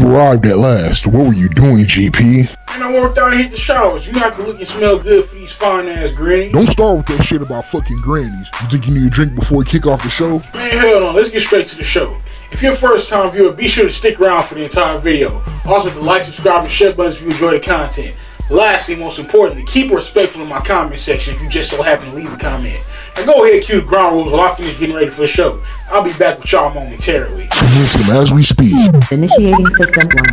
You arrived at last. What were you doing, GP? And I worked out and hit the showers. You know have to look and smell good for these fine ass grannies. Don't start with that shit about fucking grannies. You think you need a drink before we kick off the show? Man, hell no. Let's get straight to the show. If you're a first time viewer, be sure to stick around for the entire video. Also, to like, subscribe, and share buttons if you enjoy the content. Lastly, most importantly, keep it respectful in my comment section if you just so happen to leave a comment. And go ahead and cue the ground rules while I finish getting ready for the show. I'll be back with y'all momentarily. Commence them as we speak. Initiating System 1.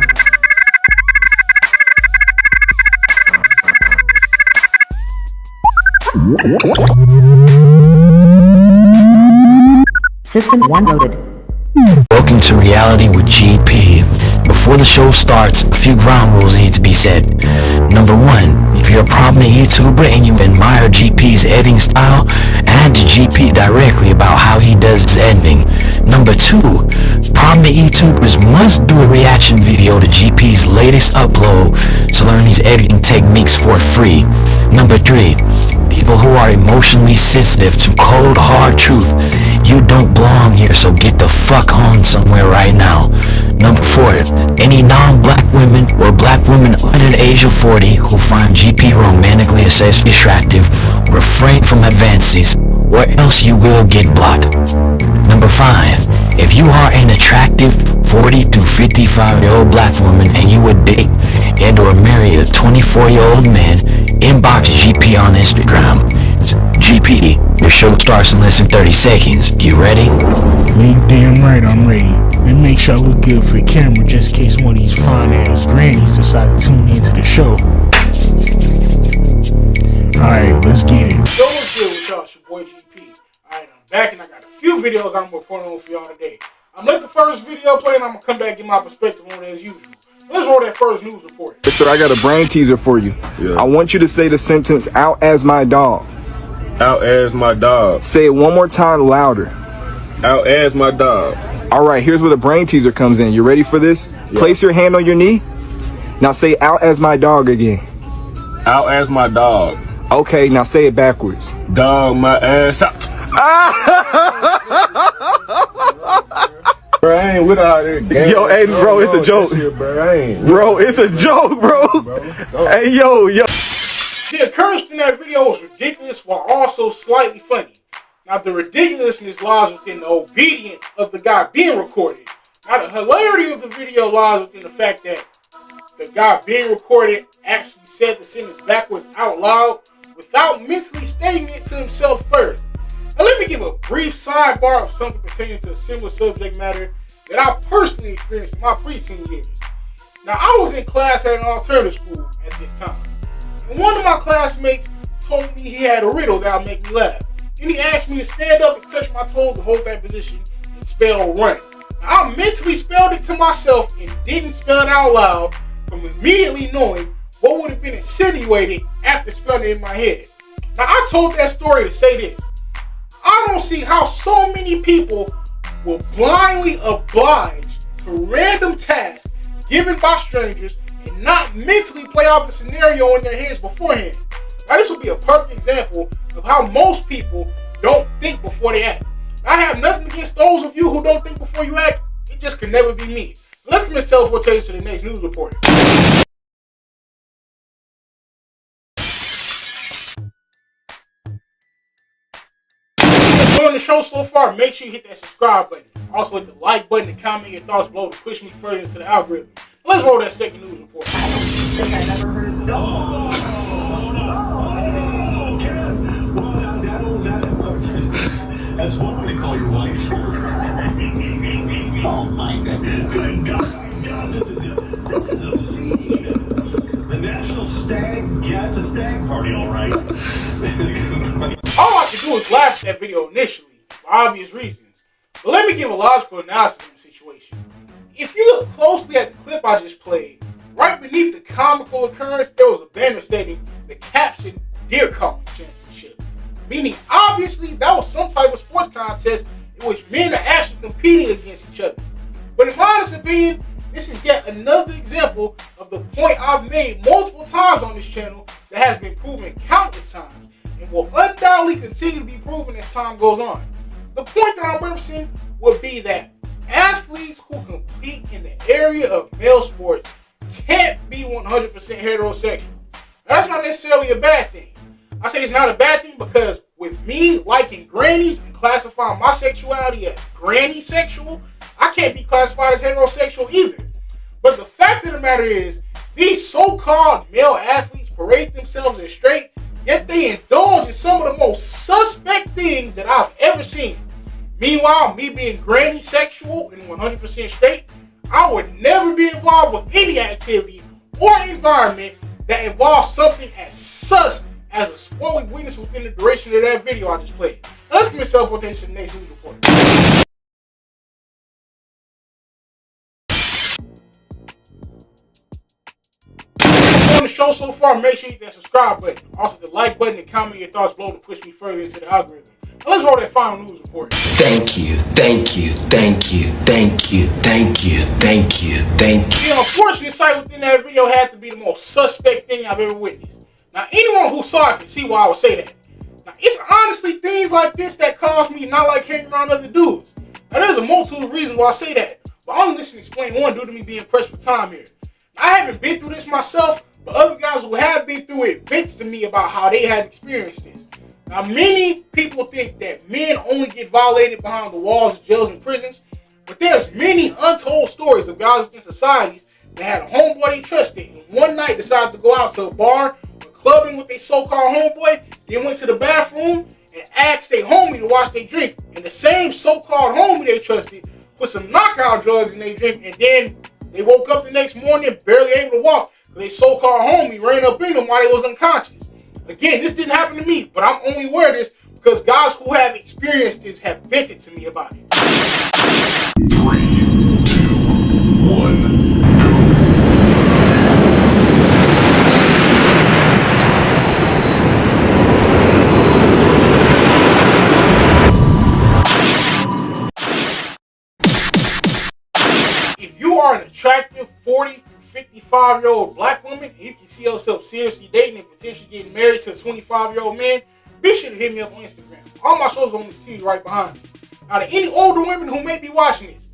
System 1 loaded. Welcome to Reality with GP. Before the show starts, a few ground rules need to be said. Number 1, if you're a prominent YouTuber and you admire GP's editing style, add to GP directly about how he does his editing. Number 2, prominent YouTubers must do a reaction video to GP's latest upload to learn his editing techniques for free. Number 3, people who are emotionally sensitive to cold, hard truth, you don't belong here, so get the fuck on somewhere right now. Number 4, any non-black women or black women under the age of 40 who find GP romantically and sexually attractive, refrain from advances, or else you will get blocked. Number 5, if you are an attractive 40 to 55-year-old black woman and you would date and or marry a 24-year-old man, inbox GP on Instagram. It's GP, your show starts in less than 30 seconds. You ready? You damn right I'm ready. And make sure I look good for the camera just in case one of these fine ass grannies decide to tune into the show. Alright, let's get it. Yo, what's good with y'all? It's your boy GP. Alright, I'm back and I got a few videos I'm reporting on for y'all today. I'm let the first video play and I'm gonna come back and get my perspective on it as usual. Let's roll that first news report. Sir, I got a brain teaser for you. Yeah. I want you to say the sentence, out as my dog. Out as my dog. Say it one more time louder. Out as my dog. All right, here's where the brain teaser comes in. You ready for this? Yeah. Place your hand on your knee. Now say out as my dog again. Out as my dog. Okay, now say it backwards. Dog my ass out. Bro, I ain't with all that game. Yo, hey, bro, it's a joke. Bro, it's a joke, bro. Hey, yo. The occurrence in that video was ridiculous while also slightly funny. Now, the ridiculousness lies within the obedience of the guy being recorded. Now, the hilarity of the video lies within the fact that the guy being recorded actually said the sentence backwards out loud without mentally stating it to himself first. Now, let me give a brief sidebar of something pertaining to a similar subject matter that I personally experienced in my preteen years. Now, I was in class at an alternative school at this time. And one of my classmates told me he had a riddle that would make me laugh. And he asked me to stand up and touch my toes to hold that position and spell run. Now, I mentally spelled it to myself and didn't spell it out loud from immediately knowing what would have been insinuated after spelling it in my head. Now, I told that story to say this. I don't see how so many people will blindly oblige to random tasks given by strangers and not mentally play out the scenario in their heads beforehand. Now, this would be a perfect example of how most people don't think before they act. I have nothing against those of you who don't think before you act. It just could never be me. Let's commence teleportation to the next news report. Enjoying the show so far, make sure you hit that subscribe button. Also hit the like button and comment your thoughts below to push me further into the algorithm. Let's roll that second news report. That's one way to call your wife. Oh my goodness. God, this is obscene. The National Stag, yeah, it's a stag party, all right. All I could do is laugh at that video initially, for obvious reasons. But let me give a logical analysis of the situation. If you look closely at the clip I just played, right beneath the comical occurrence, there was a banner stating the caption, Deer Calling Championship. Meaning, obviously, that was some type of sports contest in which men are actually competing against each other. But in my honest opinion, this is yet another example of the point I've made multiple times on this channel that has been proven countless times and will undoubtedly continue to be proven as time goes on. The point that I'm referencing would be that athletes who compete in the area of male sports can't be 100% heterosexual. That's not necessarily a bad thing. I say it's not a bad thing because with me liking grannies and classifying my sexuality as granny sexual, I can't be classified as heterosexual either. But the fact of the matter is, these so-called male athletes parade themselves as straight, yet they indulge in some of the most suspect things that I've ever seen. Meanwhile, me being granny sexual and 100% straight, I would never be involved with any activity or environment that involves something as sus as a sport we witnessed within the duration of that video I just played. Now let's commit self-protection to the next news report. On the show so far, make sure you hit that subscribe button. Also the like button and comment your thoughts below to push me further into the algorithm. Now let's roll that final news report. Thank you, thank you, thank you, thank you, thank you, thank you, thank you. The unfortunate sight within that video had to be the most suspect thing I've ever witnessed. Now, anyone who saw it can see why I would say that. Now, it's honestly things like this that cause me not like hanging around other dudes. Now, there's a multitude of reasons why I say that, but I'll only listen to explain one due to me being pressed for time here. Now, I haven't been through this myself, but other guys who have been through it vent to me about how they have experienced this. Now, many people think that men only get violated behind the walls of jails and prisons, but there's many untold stories of guys within societies that had a homeboy they trusted and one night decided to go out to a bar clubbing with their so-called homeboy, then went to the bathroom and asked their homie to watch their drink. And the same so-called homie they trusted put some knockout drugs in their drink, and then they woke up the next morning barely able to walk because their so-called homie ran up in them while they was unconscious. Again, this didn't happen to me, but I'm only aware of this because guys who have experienced this have vented to me about it. 3, 2, 1, go. If you are an attractive 40 to 55-year-old black woman and you can see yourself seriously dating and potentially getting married to a 25-year-old man, be sure to hit me up on Instagram. All my shows are on this TV right behind me. Now, to any older women who may be watching this,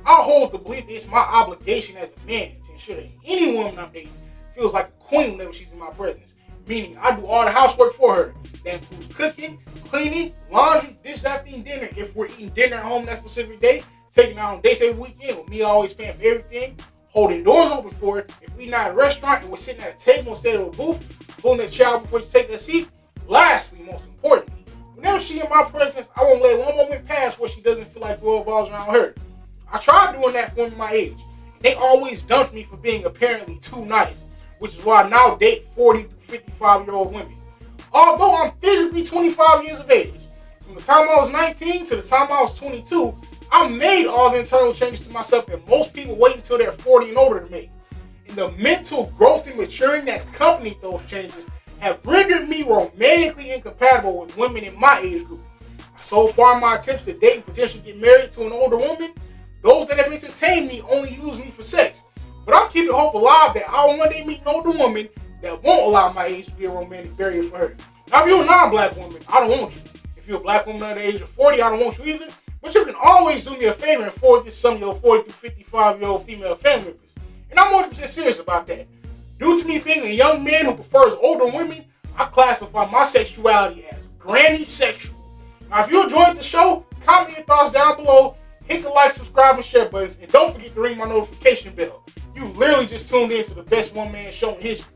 I hold the belief that it's my obligation as a man to ensure that any woman I'm dating feels like a queen whenever she's in my presence. Meaning, I do all the housework for her. That includes cooking, cleaning, laundry, dishes after eating dinner. If we're eating dinner at home that specific day, taking out on dates every weekend with me always paying for everything, holding doors open for her. If we're not at a restaurant and we're sitting at a table instead of a booth, pulling a child before you take a seat. Lastly, most importantly, whenever she's in my presence, I won't let one moment pass where she doesn't feel like the world revolves around her. I tried doing that for women my age. They always dumped me for being apparently too nice, which is why I now date 40 to 55-year-old women. Although I'm physically 25 years of age, from the time I was 19 to the time I was 22, I made all the internal changes to myself that most people wait until they're 40 and older to make. And the mental growth and maturing that accompanied those changes have rendered me romantically incompatible with women in my age group. So far, my attempts to date and potentially get married to an older woman, those that have entertained me only use me for sex. But I'm keeping hope alive that I will one day meet an older woman that won't allow my age to be a romantic barrier for her. Now, if you're a non-black woman, I don't want you. If you're a black woman under the age of 40, I don't want you either. But you can always do me a favor and forward this to some of your 40 to 55-year-old female family members. And I'm 100% serious about that. Due to me being a young man who prefers older women, I classify my sexuality as granny sexual. Now, if you enjoyed the show, comment your thoughts down below, hit the like, subscribe, and share buttons, and don't forget to ring my notification bell. You literally just tuned in to the best one-man show in history.